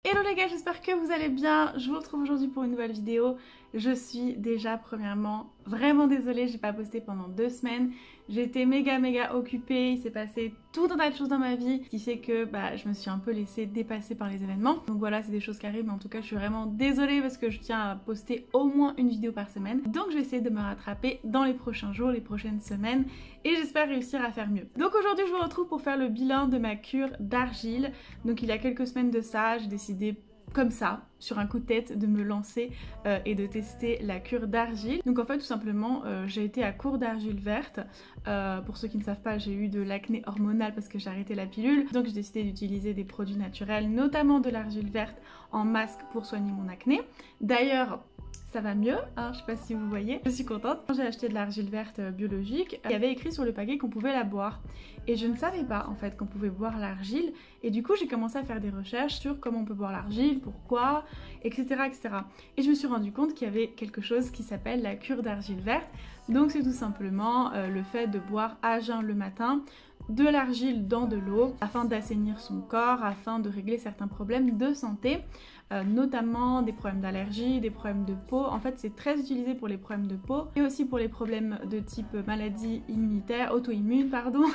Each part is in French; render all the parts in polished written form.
Hello les gars, j'espère que vous allez bien. Je vous retrouve aujourd'hui pour une nouvelle vidéo. Je suis déjà premièrement vraiment désolée, j'ai pas posté pendant 2 semaines. J'ai été méga occupée, il s'est passé tout un tas de choses dans ma vie qui fait que je me suis un peu laissée dépasser par les événements. Donc voilà, c'est des choses qui arrivent, mais en tout cas je suis vraiment désolée parce que je tiens à poster au moins une vidéo par semaine. Donc je vais essayer de me rattraper dans les prochains jours, les prochaines semaines et j'espère réussir à faire mieux. Donc aujourd'hui je vous retrouve pour faire le bilan de ma cure d'argile. Donc il y a quelques semaines de ça, j'ai décidé comme ça, sur un coup de tête, de me lancer et de tester la cure d'argile. Donc en fait tout simplement j'ai été à court d'argile verte. Pour ceux qui ne savent pas, j'ai eu de l'acné hormonal parce que j'ai arrêté la pilule. Donc j'ai décidé d'utiliser des produits naturels, notamment de l'argile verte en masque pour soigner mon acné. D'ailleurs, ça va mieux, hein, je sais pas si vous voyez, je suis contente. J'ai acheté de l'argile verte biologique, il y avait écrit sur le paquet qu'on pouvait la boire. Et je ne savais pas en fait qu'on pouvait boire l'argile. Et du coup j'ai commencé à faire des recherches sur comment on peut boire l'argile, pourquoi, etc. Et je me suis rendu compte qu'il y avait quelque chose qui s'appelle la cure d'argile verte. Donc c'est tout simplement le fait de boire à jeun le matin de l'argile dans de l'eau afin d'assainir son corps, afin de régler certains problèmes de santé. Notamment des problèmes d'allergie, des problèmes de peau. En fait c'est très utilisé pour les problèmes de peau et aussi pour les problèmes de type maladie immunitaire, auto-immune pardon,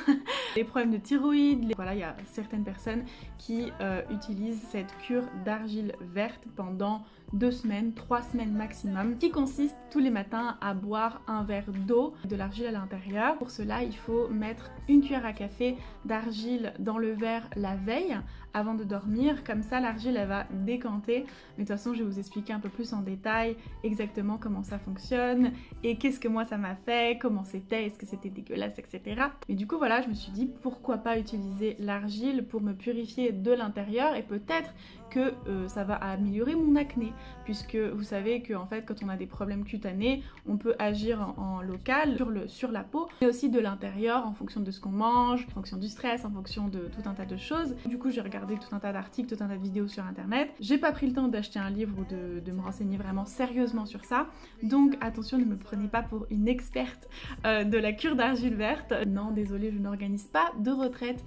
les problèmes de thyroïde. Voilà, il y a certaines personnes qui utilisent cette cure d'argile verte pendant 2 semaines, 3 semaines maximum, qui consiste tous les matins à boire un verre d'eau, de l'argile à l'intérieur. Pour cela il faut mettre une cuillère à café d'argile dans le verre la veille avant de dormir, comme ça l'argile elle va décanter. Mais de toute façon je vais vous expliquer un peu plus en détail exactement comment ça fonctionne et qu'est-ce que moi ça m'a fait, comment c'était, est-ce que c'était dégueulasse, etc. Mais du coup voilà, je me suis dit pourquoi pas utiliser l'argile pour me purifier de l'intérieur et peut-être que ça va améliorer mon acné, puisque vous savez que en fait quand on a des problèmes cutanés on peut agir en local sur la peau, mais aussi de l'intérieur en fonction de ce qu'on mange, en fonction du stress, en fonction de tout un tas de choses. Du coup j'ai regardé tout un tas d'articles, tout un tas de vidéos sur internet. J'ai pas pris le temps d'acheter un livre ou de me renseigner vraiment sérieusement sur ça, donc attention, ne me prenez pas pour une experte de la cure d'argile verte. Non, désolée, je n'organise pas de retraite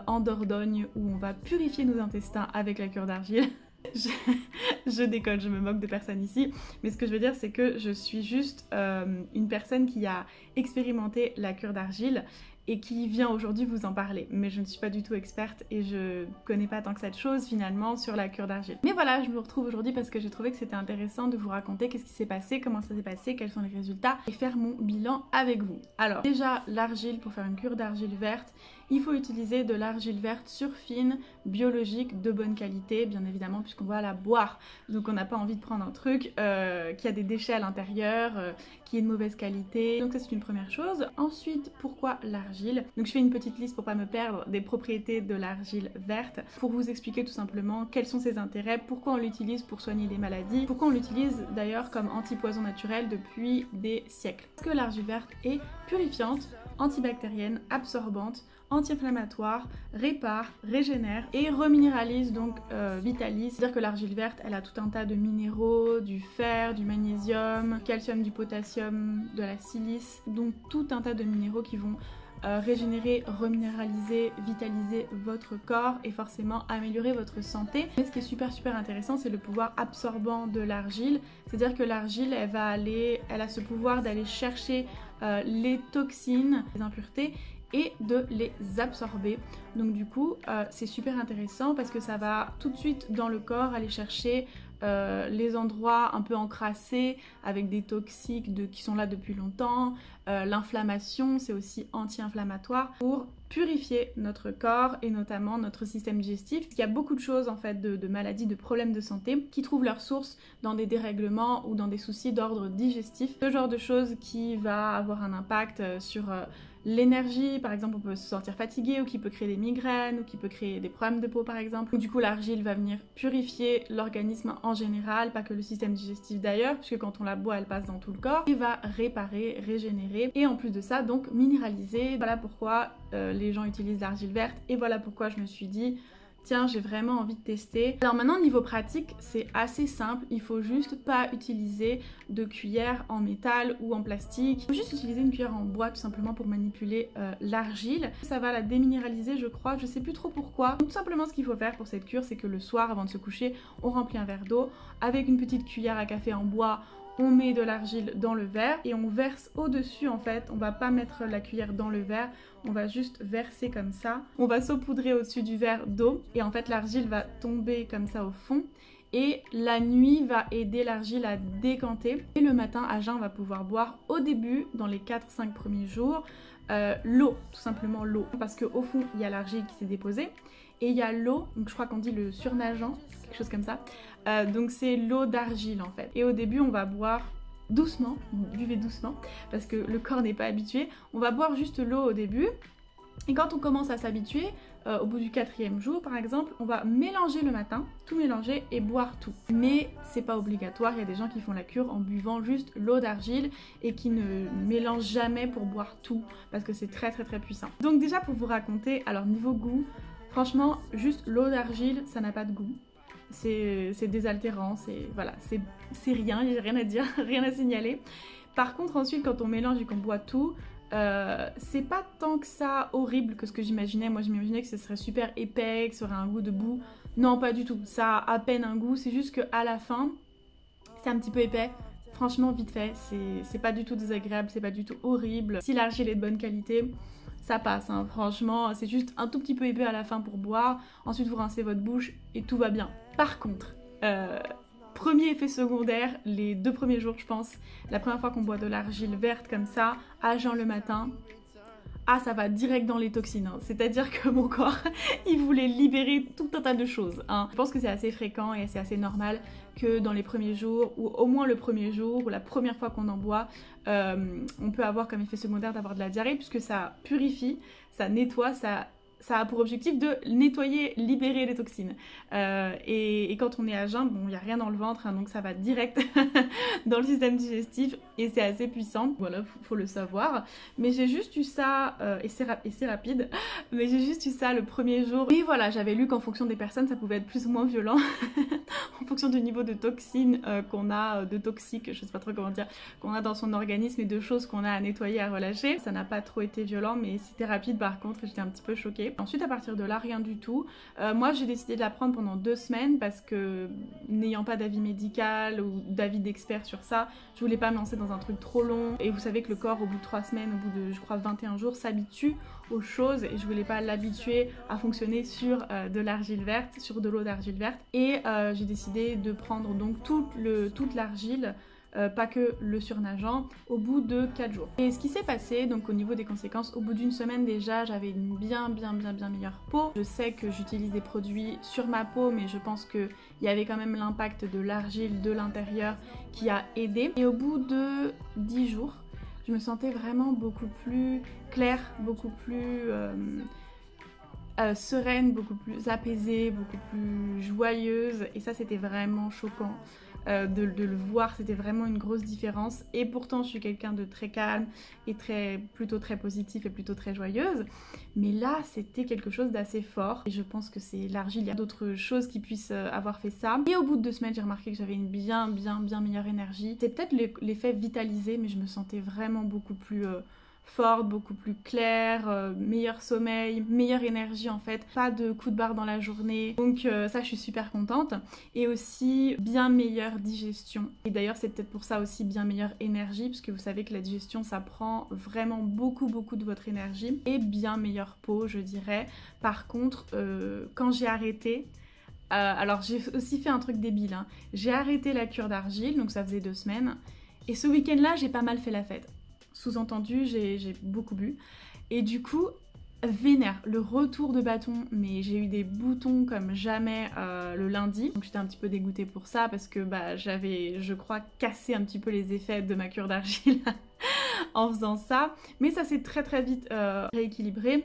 en Dordogne où on va purifier nos intestins avec la cure d'argile. Je déconne, je me moque de personne ici, mais ce que je veux dire c'est que je suis juste une personne qui a expérimenté la cure d'argile et qui vient aujourd'hui vous en parler. Mais je ne suis pas du tout experte et je connais pas tant que cette chose finalement sur la cure d'argile. Mais voilà, je me retrouve aujourd'hui parce que j'ai trouvé que c'était intéressant de vous raconter qu'est-ce qui s'est passé, comment ça s'est passé, quels sont les résultats et faire mon bilan avec vous. Alors déjà, l'argile, pour faire une cure d'argile verte, il faut utiliser de l'argile verte surfine, biologique, de bonne qualité, bien évidemment, puisqu'on va la boire. Donc on n'a pas envie de prendre un truc qui a des déchets à l'intérieur, qui est de mauvaise qualité. Donc ça c'est une première chose. Ensuite, pourquoi l'argile? Donc je fais une petite liste pour pas me perdre des propriétés de l'argile verte, pour vous expliquer tout simplement quels sont ses intérêts, pourquoi on l'utilise pour soigner des maladies, pourquoi on l'utilise d'ailleurs comme antipoison naturel depuis des siècles. Parce que l'argile verte est purifiante, antibactérienne, absorbante, anti-inflammatoire, répare, régénère et reminéralise, donc vitalise. C'est-à-dire que l'argile verte, elle a tout un tas de minéraux, du fer, du magnésium, du calcium, du potassium, de la silice, donc tout un tas de minéraux qui vont régénérer, reminéraliser, vitaliser votre corps et forcément améliorer votre santé. Mais ce qui est super intéressant, c'est le pouvoir absorbant de l'argile. C'est-à-dire que l'argile, elle a ce pouvoir d'aller chercher les toxines, les impuretés et de les absorber. Donc du coup c'est super intéressant parce que ça va tout de suite dans le corps aller chercher les endroits un peu encrassés avec des toxiques qui sont là depuis longtemps. L'inflammation, c'est aussi anti-inflammatoire pour purifier notre corps et notamment notre système digestif. Il y a beaucoup de choses en fait, de maladies, de problèmes de santé qui trouvent leur source dans des dérèglements ou dans des soucis d'ordre digestif. Ce genre de choses qui va avoir un impact sur l'énergie, par exemple on peut se sentir fatigué ou qui peut créer des migraines ou qui peut créer des problèmes de peau par exemple. Ou du coup l'argile va venir purifier l'organisme en général, pas que le système digestif d'ailleurs, puisque quand on la boit elle passe dans tout le corps et va réparer, régénérer et en plus de ça donc minéraliser. Voilà pourquoi les gens utilisent l'argile verte et voilà pourquoi je me suis dit tiens, j'ai vraiment envie de tester. Alors maintenant, niveau pratique, c'est assez simple. Il faut juste pas utiliser de cuillère en métal ou en plastique. Il faut juste utiliser une cuillère en bois tout simplement pour manipuler l'argile. Ça va la déminéraliser, je crois. Je sais plus trop pourquoi. Donc, tout simplement, ce qu'il faut faire pour cette cure, c'est que le soir, avant de se coucher, on remplit un verre d'eau avec une petite cuillère à café en bois. On met de l'argile dans le verre et on verse au-dessus en fait. On va pas mettre la cuillère dans le verre, on va juste verser comme ça. On va saupoudrer au-dessus du verre d'eau et en fait l'argile va tomber comme ça au fond. Et la nuit va aider l'argile à décanter. Et le matin, à jeun, on va pouvoir boire au début, dans les 4-5 premiers jours, l'eau, tout simplement l'eau. Parce qu'au fond, il y a l'argile qui s'est déposée. Et il y a l'eau, donc je crois qu'on dit le surnageant, quelque chose comme ça. Donc c'est l'eau d'argile en fait. Et au début, on va boire doucement, buvez doucement, parce que le corps n'est pas habitué. On va boire juste l'eau au début. Et quand on commence à s'habituer, au bout du 4e jour par exemple, on va mélanger le matin, tout mélanger et boire tout. Mais c'est pas obligatoire, il y a des gens qui font la cure en buvant juste l'eau d'argile et qui ne mélangent jamais pour boire tout, parce que c'est très puissant. Donc déjà pour vous raconter, alors niveau goût, franchement, juste l'eau d'argile, ça n'a pas de goût. C'est désaltérant, voilà, c'est rien, il n'y a rien à dire, rien à signaler. Par contre, ensuite, quand on mélange et qu'on boit tout, c'est pas tant que ça horrible que ce que j'imaginais. Moi, j'imaginais que ce serait super épais, que ça aurait un goût de boue. Non, pas du tout. Ça a à peine un goût, c'est juste qu'à la fin, c'est un petit peu épais. Franchement, vite fait, c'est pas du tout désagréable, c'est pas du tout horrible. Si l'argile est de bonne qualité, ça passe, hein. Franchement, c'est juste un tout petit peu épais à la fin pour boire. Ensuite, vous rincez votre bouche et tout va bien. Par contre, premier effet secondaire, les 2 premiers jours, je pense, la première fois qu'on boit de l'argile verte comme ça, à jeun le matin, ah, ça va direct dans les toxines, hein. C'est-à-dire que mon corps, il voulait libérer tout un tas de choses, hein. Je pense que c'est assez fréquent et c'est assez normal que dans les premiers jours, ou au moins le premier jour, ou la première fois qu'on en boit, on peut avoir comme effet secondaire d'avoir de la diarrhée, puisque ça purifie, ça nettoie, ça a pour objectif de nettoyer, libérer les toxines. Et quand on est à jeun, bon, il n'y a rien dans le ventre, hein, donc ça va direct dans le système digestif et c'est assez puissant. Voilà, faut le savoir. Mais j'ai juste eu ça, et c'est rapide, mais j'ai juste eu ça le premier jour. Et voilà, j'avais lu qu'en fonction des personnes, ça pouvait être plus ou moins violent. En fonction du niveau de toxines qu'on a, de toxiques, je sais pas trop comment dire, qu'on a dans son organisme et de choses qu'on a à nettoyer, à relâcher. Ça n'a pas trop été violent, mais c'était rapide par contre, j'étais un petit peu choquée. Ensuite, à partir de là, rien du tout. Moi, j'ai décidé de la prendre pendant 2 semaines parce que, n'ayant pas d'avis médical ou d'avis d'expert sur ça, je voulais pas me lancer dans un truc trop long. Et vous savez que le corps, au bout de 3 semaines, au bout de, je crois, 21 jours, s'habitue aux choses et je voulais pas l'habituer à fonctionner sur de l'argile verte, sur de l'eau d'argile verte. Et j'ai décidé de prendre donc toute l'argile, pas que le surnageant, au bout de 4 jours. Et ce qui s'est passé, donc au niveau des conséquences, au bout d'une semaine déjà, j'avais une bien meilleure peau. Je sais que j'utilise des produits sur ma peau, mais je pense qu'il y avait quand même l'impact de l'argile de l'intérieur qui a aidé. Et au bout de 10 jours, je me sentais vraiment beaucoup plus claire, beaucoup plus sereine, beaucoup plus apaisée, beaucoup plus joyeuse. Et ça, c'était vraiment choquant. De le voir, c'était vraiment une grosse différence. Et pourtant, je suis quelqu'un de très calme et plutôt très positif et plutôt très joyeuse. Mais là, c'était quelque chose d'assez fort. Et je pense que c'est l'argile. Il y a d'autres choses qui puissent avoir fait ça. Et au bout de 2 semaines, j'ai remarqué que j'avais une bien meilleure énergie. C'est peut-être l'effet vitalisé, mais je me sentais vraiment beaucoup plus forte, beaucoup plus claire, meilleur sommeil, meilleure énergie en fait, pas de coups de barre dans la journée, donc ça je suis super contente. Et aussi bien meilleure digestion, et d'ailleurs c'est peut-être pour ça aussi bien meilleure énergie, parce que vous savez que la digestion ça prend vraiment beaucoup de votre énergie, et bien meilleure peau je dirais. Par contre quand j'ai arrêté, alors j'ai aussi fait un truc débile, hein. J'ai arrêté la cure d'argile, donc ça faisait 2 semaines, et ce week-end là j'ai pas mal fait la fête. Sous-entendu, j'ai beaucoup bu. Et du coup, vénère, le retour de bâton, mais j'ai eu des boutons comme jamais le lundi. Donc j'étais un petit peu dégoûtée pour ça parce que bah, j'avais, je crois, cassé un petit peu les effets de ma cure d'argile en faisant ça. Mais ça s'est très vite rééquilibré.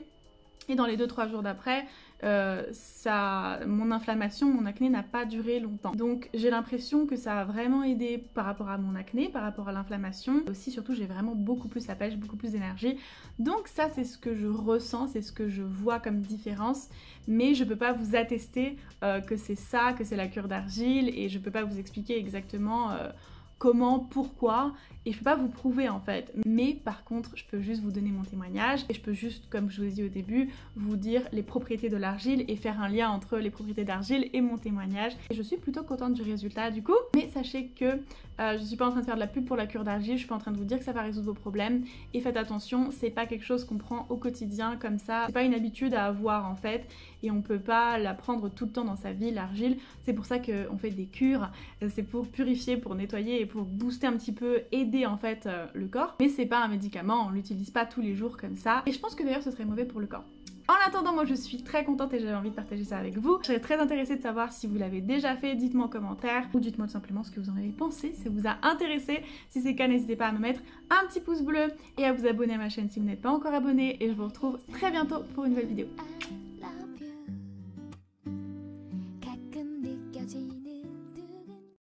Et dans les 2-3 jours d'après, mon inflammation, mon acné n'a pas duré longtemps. Donc j'ai l'impression que ça a vraiment aidé par rapport à mon acné, par rapport à l'inflammation. Aussi surtout j'ai vraiment beaucoup plus la pêche, beaucoup plus d'énergie. Donc ça c'est ce que je ressens, c'est ce que je vois comme différence. Mais je peux pas vous attester que c'est ça, que c'est la cure d'argile, et je peux pas vous expliquer exactement comment, pourquoi, et je peux pas vous prouver en fait. Mais par contre, je peux juste vous donner mon témoignage et je peux juste, comme je vous ai dit au début, vous dire les propriétés de l'argile et faire un lien entre les propriétés d'argile et mon témoignage. Et je suis plutôt contente du résultat du coup. Mais sachez que je suis pas en train de faire de la pub pour la cure d'argile, je suis pas en train de vous dire que ça va résoudre vos problèmes. Et faites attention, c'est pas quelque chose qu'on prend au quotidien comme ça. C'est pas une habitude à avoir en fait, et on peut pas la prendre tout le temps dans sa vie, l'argile. C'est pour ça qu'on fait des cures, c'est pour purifier, pour nettoyer et pour booster un petit peu, aider en fait le corps. Mais c'est pas un médicament, on l'utilise pas tous les jours comme ça. Et je pense que d'ailleurs ce serait mauvais pour le corps. En attendant, moi je suis très contente et j'avais envie de partager ça avec vous. Je serais très intéressée de savoir si vous l'avez déjà fait, dites-moi en commentaire, ou dites-moi tout simplement ce que vous en avez pensé, si ça vous a intéressé. Si c'est le cas, n'hésitez pas à me mettre un petit pouce bleu et à vous abonner à ma chaîne si vous n'êtes pas encore abonné. Et je vous retrouve très bientôt pour une nouvelle vidéo.